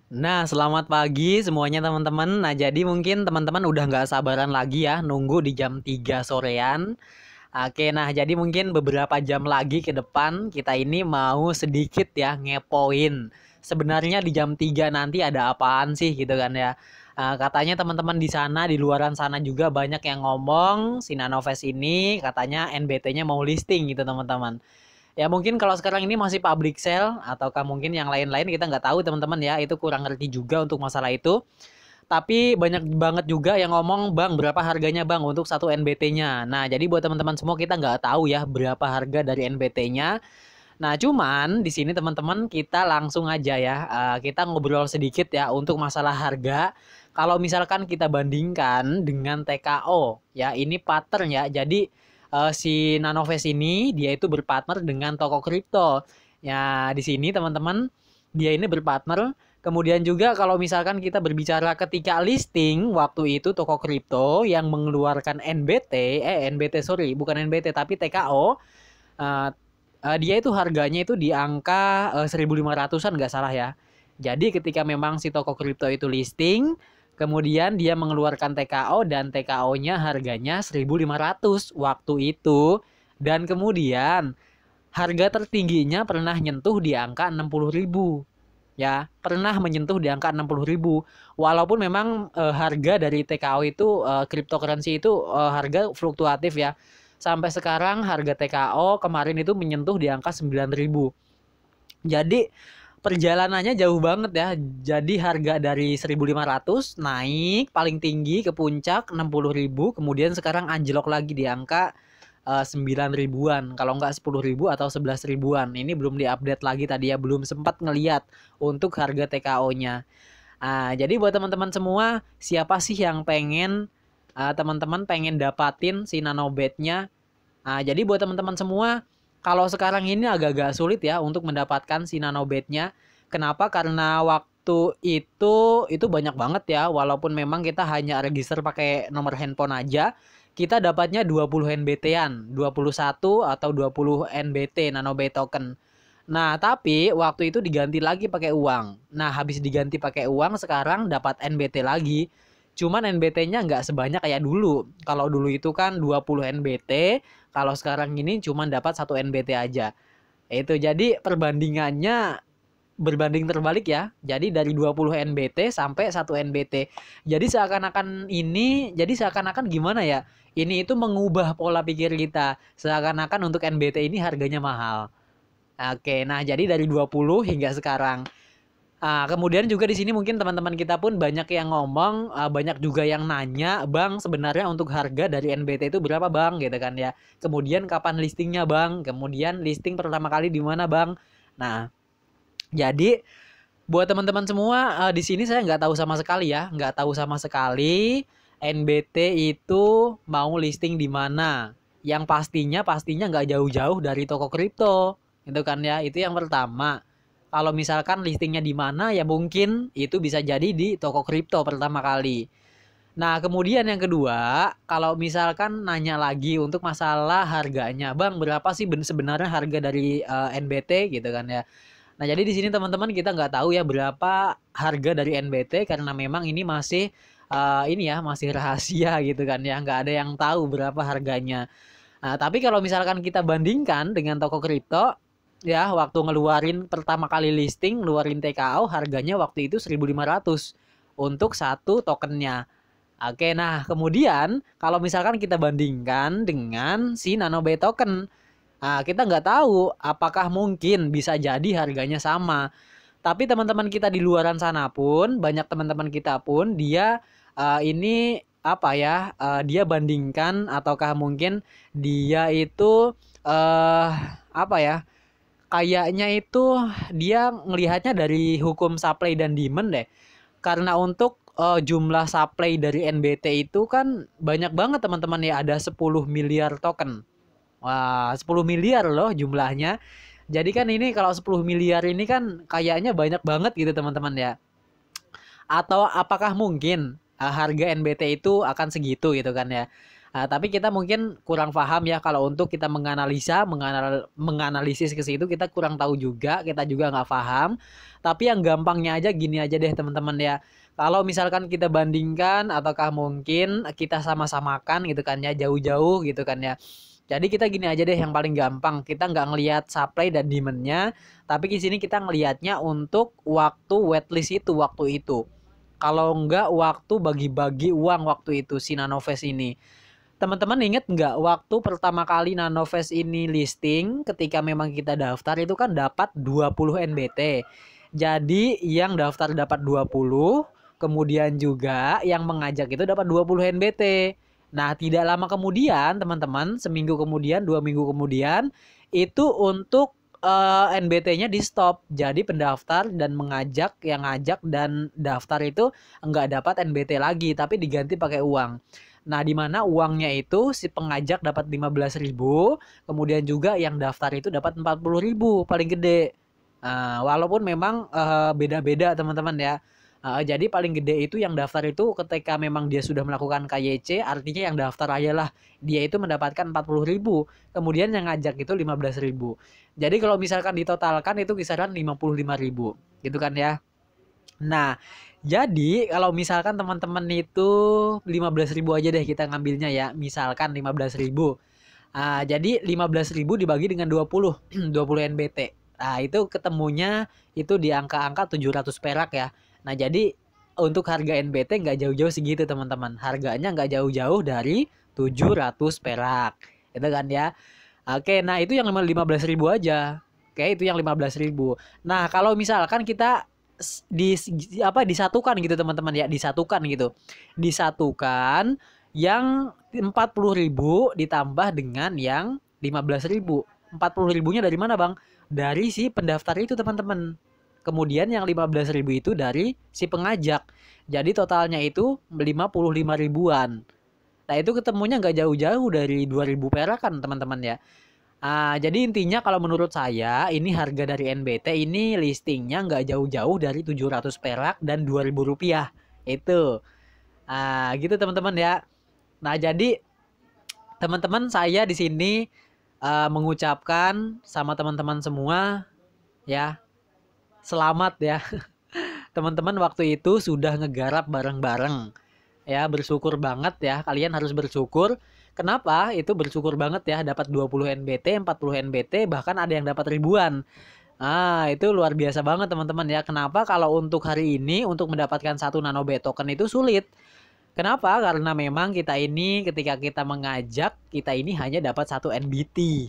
Nah, selamat pagi semuanya teman-teman. Nah, jadi mungkin teman-teman udah nggak sabaran lagi ya nunggu di jam 3 sorean. Oke, nah jadi mungkin beberapa jam lagi ke depan kita ini mau sedikit ya ngepoin. Sebenarnya di jam 3 nanti ada apaan sih gitu kan ya. Katanya teman-teman di sana, di luaran sana juga banyak yang ngomong si Nanovest ini katanya NBT-nya mau listing gitu teman-teman. Ya mungkin kalau sekarang ini masih public sale ataukah mungkin yang lain-lain kita nggak tahu teman-teman ya, itu kurang ngerti juga untuk masalah itu. Tapi banyak banget juga yang ngomong, Bang, berapa harganya Bang untuk satu NBT-nya. Nah, jadi buat teman-teman semua kita nggak tahu ya berapa harga dari NBT-nya. Nah, cuman di sini teman-teman kita langsung aja ya, kita ngobrol sedikit ya untuk masalah harga. Kalau misalkan kita bandingkan dengan TKO, ya ini pattern ya. Jadi si Nanovest ini dia itu berpartner dengan toko kripto. Ya, di sini teman-teman dia ini berpartner. Kemudian juga kalau misalkan kita berbicara ketika listing waktu itu toko kripto yang mengeluarkan NBT sorry bukan NBT tapi TKO, eh, dia itu harganya itu di angka 1.500-an nggak salah ya. Jadi ketika memang si toko kripto itu listing, kemudian dia mengeluarkan TKO dan TKO-nya harganya 1.500 waktu itu. Dan kemudian harga tertingginya pernah nyentuh di angka 60.000 ya, pernah menyentuh di angka 60.000. Walaupun memang harga dari TKO itu cryptocurrency itu harga fluktuatif ya. Sampai sekarang harga TKO kemarin itu menyentuh di angka 9.000. Jadi perjalanannya jauh banget ya. Jadi harga dari 1.500 naik paling tinggi ke puncak 60.000, kemudian sekarang anjlok lagi di angka 9 ribuan, kalau nggak 10 ribu atau 11 ribuan. Ini belum diupdate lagi tadi ya, belum sempat ngeliat untuk harga TKO-nya. Jadi buat teman-teman semua, siapa sih yang pengen teman-teman pengen dapatin si nanobet-nya? Jadi buat teman-teman semua, kalau sekarang ini agak-agak sulit ya untuk mendapatkan si nanobet-nya. Kenapa? Karena waktu itu banyak banget ya, walaupun memang kita hanya register pakai nomor handphone aja, kita dapatnya 20 NBT-an, 21 atau 20 NBT nanobet token. Nah, tapi waktu itu diganti lagi pakai uang. Nah, habis diganti pakai uang, sekarang dapat NBT lagi. Cuman NBT-nya nggak sebanyak kayak dulu. Kalau dulu itu kan 20 NBT, kalau sekarang ini cuma dapat 1 NBT aja. Itu jadi perbandingannya berbanding terbalik ya. Jadi dari 20 NBT sampai 1 NBT. Jadi seakan-akan gimana ya? Ini itu mengubah pola pikir kita. Seakan-akan untuk NBT ini harganya mahal. Oke, nah jadi dari 20 hingga sekarang. Kemudian juga di sini mungkin teman-teman kita pun banyak yang ngomong, banyak juga yang nanya, Bang, sebenarnya untuk harga dari NBT itu berapa, Bang? Gitu kan ya. Kemudian kapan listingnya, Bang? Kemudian listing pertama kali di mana, Bang? Nah, jadi buat teman-teman semua, di sini saya nggak tahu sama sekali ya, nggak tahu sama sekali NBT itu mau listing di mana. Yang pastinya nggak jauh-jauh dari toko kripto, gitu kan ya. Itu yang pertama. Kalau misalkan listingnya di mana, ya mungkin itu bisa jadi di toko kripto pertama kali. Nah, kemudian yang kedua, kalau misalkan nanya lagi untuk masalah harganya, Bang, berapa sih sebenarnya harga dari NBT gitu kan ya. Nah, jadi di sini teman-teman kita nggak tahu ya berapa harga dari NBT karena memang ini masih ini ya masih rahasia gitu kan ya, nggak ada yang tahu berapa harganya. Nah, tapi kalau misalkan kita bandingkan dengan toko kripto, ya waktu ngeluarin pertama kali listing, ngeluarin TKO harganya waktu itu 1.500 untuk satu tokennya. Oke, nah kemudian kalau misalkan kita bandingkan dengan si Nanobe token, kita nggak tahu apakah mungkin bisa jadi harganya sama. Tapi teman-teman kita di luaran sana pun, banyak teman-teman kita pun dia ini apa ya, dia bandingkan ataukah mungkin dia itu eh apa ya, kayaknya itu dia ngelihatnya dari hukum supply dan demand deh. Karena untuk jumlah supply dari NBT itu kan banyak banget teman-teman ya, ada 10 miliar token. Wah, 10 miliar loh jumlahnya. Jadi kan ini kalau 10 miliar ini kan kayaknya banyak banget gitu teman-teman ya. Atau apakah mungkin harga NBT itu akan segitu gitu kan ya. Tapi kita mungkin kurang paham ya kalau untuk kita menganalisis ke situ kita kurang tahu juga, kita juga nggak paham. Tapi yang gampangnya aja gini aja deh teman-teman ya. Kalau misalkan kita bandingkan ataukah mungkin kita sama-samakan gitu kan ya jauh-jauh gitu kan ya. Jadi kita gini aja deh yang paling gampang. Kita nggak ngelihat supply dan demand-nya, tapi di sini kita ngelihatnya untuk waktu waitlist itu waktu itu. Kalau nggak waktu bagi-bagi uang waktu itu si Nanovest ini. Teman-teman inget nggak waktu pertama kali Nanovest ini listing ketika memang kita daftar itu kan dapat 20 NBT. Jadi yang daftar dapat 20, kemudian juga yang mengajak itu dapat 20 NBT. Nah, tidak lama kemudian, teman-teman, seminggu kemudian, 2 minggu kemudian, itu untuk NBT-nya di stop. Jadi pendaftar dan mengajak, yang ngajak dan daftar itu nggak dapat NBT lagi, tapi diganti pakai uang. Nah, di mana uangnya itu si pengajak dapat 15.000, kemudian juga yang daftar itu dapat 40.000 paling gede. Walaupun memang beda-beda teman-teman ya. Jadi paling gede itu yang daftar itu ketika memang dia sudah melakukan KYC, artinya yang daftar aja lah. Dia itu mendapatkan 40.000. Kemudian yang ngajak itu 15.000. Jadi kalau misalkan ditotalkan itu kisaran 55.000. Gitu kan ya. Nah, jadi kalau misalkan teman-teman itu 15.000 aja deh kita ngambilnya ya. Misalkan 15.000. Jadi 15.000 dibagi dengan 20, 20 NBT. Nah, itu ketemunya itu di angka-angka 700 perak ya. Nah, jadi untuk harga NBT nggak jauh-jauh segitu teman-teman. Harganya nggak jauh-jauh dari 700 perak. Itu kan ya. Oke, nah itu yang 15.000 aja. Oke, itu yang 15.000. Nah, kalau misalkan kita di disatukan gitu teman-teman ya, disatukan gitu. Disatukan yang 40.000 ditambah dengan yang 15.000. 40.000-nya dari mana, Bang? Dari si pendaftar itu, teman-teman. Kemudian yang 15.000 itu dari si pengajak. Jadi totalnya itu 55 ribuan. Nah, itu ketemunya nggak jauh-jauh dari 2.000 perak kan, teman-teman ya. Jadi intinya kalau menurut saya ini harga dari NBT ini listingnya nggak jauh-jauh dari 700 perak dan 2.000 rupiah. Itu. Gitu teman-teman ya. Nah, jadi teman-teman saya di sini mengucapkan sama teman-teman semua ya, selamat ya. Teman-teman waktu itu sudah ngegarap bareng-bareng. Ya, bersyukur banget ya. Kalian harus bersyukur. Kenapa? Itu bersyukur banget ya dapat 20 NBT, 40 NBT, bahkan ada yang dapat ribuan. Itu luar biasa banget teman-teman ya. Kenapa? Kalau untuk hari ini untuk mendapatkan satu nanobet token itu sulit. Kenapa? Karena memang kita ini ketika kita mengajak, kita ini hanya dapat satu NBT.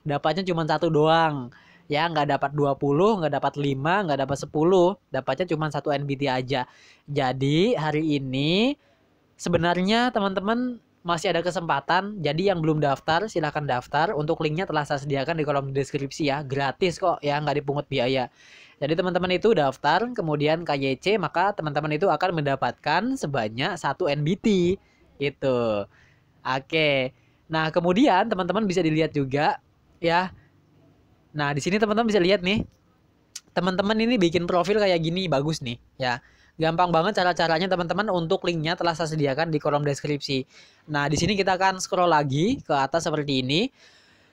Dapatnya cuma satu doang. Ya, nggak dapat 20, nggak dapat 5, nggak dapat 10. Dapatnya cuma satu NBT aja. Jadi, hari ini sebenarnya teman-teman masih ada kesempatan. Jadi yang belum daftar, silahkan daftar. Untuk linknya telah saya sediakan di kolom deskripsi ya. Gratis kok ya, nggak dipungut biaya. Jadi teman-teman itu daftar, kemudian KYC, maka teman-teman itu akan mendapatkan sebanyak satu NBT. Gitu. Oke. Nah, kemudian teman-teman bisa dilihat juga ya. Nah, di sini teman-teman bisa lihat nih. Teman-teman ini bikin profil kayak gini, bagus nih ya. Gampang banget cara-caranya teman-teman, untuk linknya telah saya sediakan di kolom deskripsi. Nah, di sini kita akan scroll lagi ke atas seperti ini.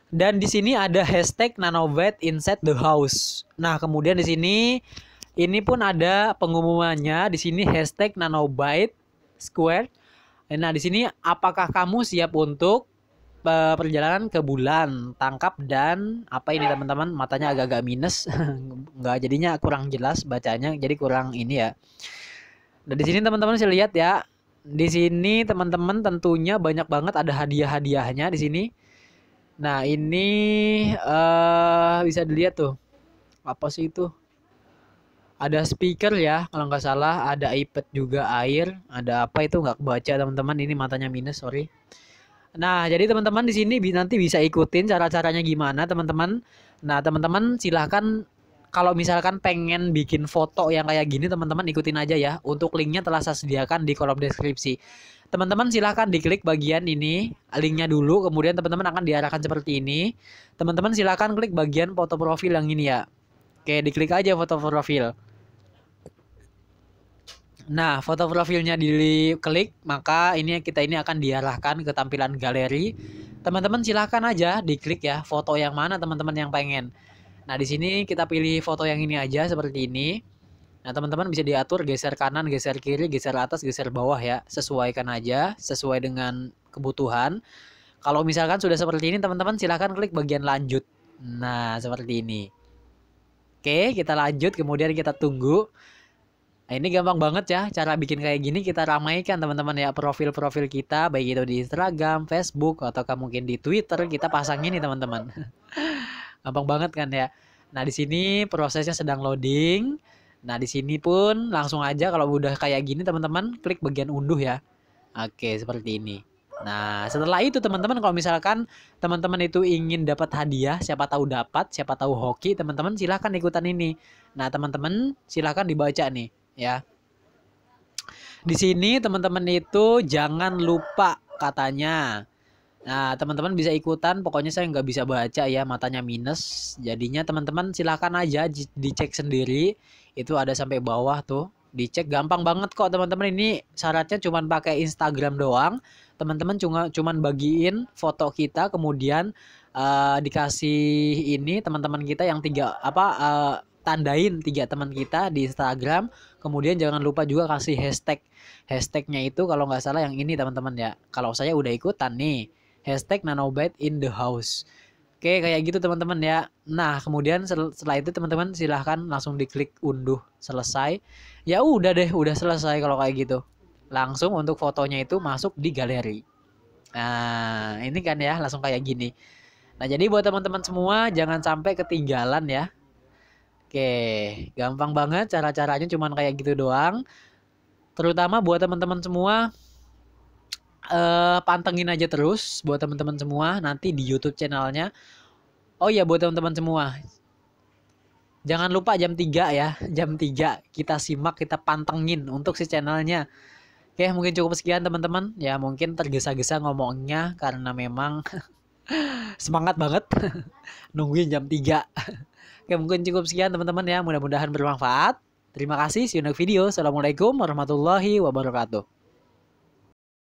Dan di sini ada hashtag Nanovet inside the house. Nah, kemudian di sini ini pun ada pengumumannya. Di sini hashtag Nanobyte Square. Nah, di sini apakah kamu siap untuk perjalanan ke bulan? Tangkap dan apa ini teman-teman, matanya agak-agak minus. Nggak, jadinya kurang jelas bacanya, jadi kurang ini ya. Nah, di sini teman-teman bisa lihat ya. Di sini teman-teman tentunya banyak banget ada hadiah-hadiahnya di sini. Nah, ini bisa dilihat tuh. Apa sih itu? Ada speaker ya, kalau nggak salah. Ada iPad juga, air. Ada apa itu nggak kebaca teman-teman. Ini matanya minus, sorry. Nah, jadi teman-teman di sini nanti bisa ikutin cara-caranya gimana, teman-teman. Nah, teman-teman silahkan kalau misalkan pengen bikin foto yang kayak gini, teman-teman ikutin aja ya. Untuk linknya telah saya sediakan di kolom deskripsi. Teman-teman silahkan diklik bagian ini, linknya dulu, kemudian teman-teman akan diarahkan seperti ini. Teman-teman silahkan klik bagian foto profil yang ini ya. Oke, diklik aja foto profil. Nah, foto profilnya diklik, maka kita ini akan diarahkan ke tampilan galeri. Teman-teman silahkan aja diklik ya, foto yang mana teman-teman yang pengen. Nah, di sini kita pilih foto yang ini aja seperti ini. Nah, teman-teman bisa diatur geser kanan, geser kiri, geser atas, geser bawah ya. Sesuaikan aja, sesuai dengan kebutuhan. Kalau misalkan sudah seperti ini, teman-teman silahkan klik bagian lanjut. Nah, seperti ini. Oke, kita lanjut, kemudian kita tunggu. Nah, ini gampang banget ya, cara bikin kayak gini kita ramaikan teman-teman ya, profil-profil kita, baik itu di Instagram, Facebook, atau mungkin di Twitter, kita pasang ini teman-teman. Gampang banget kan ya. Nah, di sini prosesnya sedang loading. Nah, di sini pun langsung aja kalau udah kayak gini teman-teman, klik bagian unduh ya. Oke, seperti ini. Nah, setelah itu teman-teman kalau misalkan teman-teman itu ingin dapat hadiah, siapa tahu dapat, siapa tahu hoki, teman-teman silahkan ikutan ini. Nah, teman-teman silahkan dibaca nih ya. Di sini teman-teman itu jangan lupa katanya. Nah, teman-teman bisa ikutan, pokoknya saya nggak bisa baca ya, matanya minus. Jadinya teman-teman silahkan aja dicek sendiri, itu ada sampai bawah tuh. Dicek gampang banget kok teman-teman, ini syaratnya cuman pakai Instagram doang. Teman-teman cuman bagiin foto kita, kemudian dikasih ini teman-teman kita yang tandain 3 teman kita di Instagram. Kemudian jangan lupa juga kasih hashtagnya itu kalau nggak salah yang ini teman-teman ya. Kalau saya udah ikutan nih, hashtag nanobite in the house. Oke, kayak gitu teman-teman ya. Nah, kemudian setelah itu teman-teman silahkan langsung diklik unduh selesai. Ya udah deh, udah selesai kalau kayak gitu. Langsung untuk fotonya itu masuk di galeri. Nah, ini kan ya langsung kayak gini. Nah, jadi buat teman-teman semua jangan sampai ketinggalan ya. Oke, gampang banget cara-caranya cuman kayak gitu doang. Terutama buat teman-teman semua, pantengin aja terus buat teman-teman semua nanti di YouTube channelnya. Oh iya buat teman-teman semua, jangan lupa jam 3 ya, jam 3 kita simak, kita pantengin untuk si channelnya. Oke, mungkin cukup sekian teman-teman. Ya mungkin tergesa-gesa ngomongnya karena memang semangat banget nungguin jam 3. Oke, mungkin cukup sekian teman-teman ya, mudah-mudahan bermanfaat. Terima kasih, see you next video. Assalamualaikum warahmatullahi wabarakatuh.